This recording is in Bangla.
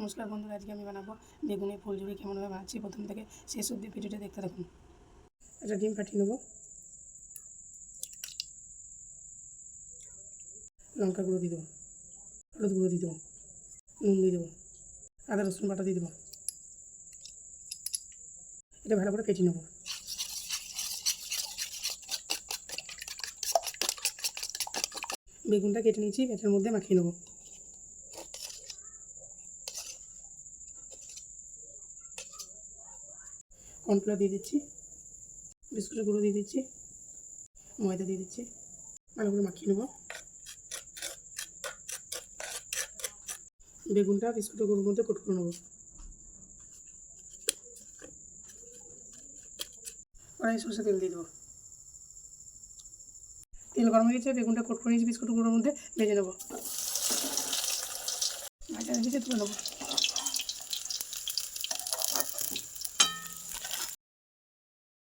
নমস্কার বন্ধুরা, আজকে আমি বানাবো বেগুনের ফুলঝুরি। কেমনভাবে বানাচ্ছি প্রথম থেকে শেষ অবধি ভিডিওটা দেখতে থাকুন। একটা ডিম ফাটিয়ে নেবো, লঙ্কা গুঁড়ো দিয়ে দেবো, হলুদ গুঁড়ো দিয়ে দেবো, নুন দিয়ে দেবো, আদা রসুন বাটা দিয়ে দেবো। এটা ভালো করে ফেটিয়ে নেবো। বেগুনটা কেটে নিয়েছি, এটার মধ্যে মাখিয়ে নেবো। কর্নফ্লাওয়ার দিয়ে দিচ্ছি, বিস্কুটের গুঁড়ো দিয়ে দিচ্ছি, ময়দা দিয়ে দিচ্ছি, ভালো করে মাখিয়ে নেবো। বেগুনটা বিস্কুটের গুঁড়োর মধ্যে কোট করে নেবো। কড়াই সরষে তেল দিয়ে দেবো। তেল গরম হয়ে গেছে, বেগুনটা কোট করে নিয়েছি বিস্কুটের গুঁড়োর মধ্যে ভেজে নেবো। ভাজা হয়ে গেছে, তুলে নেবো।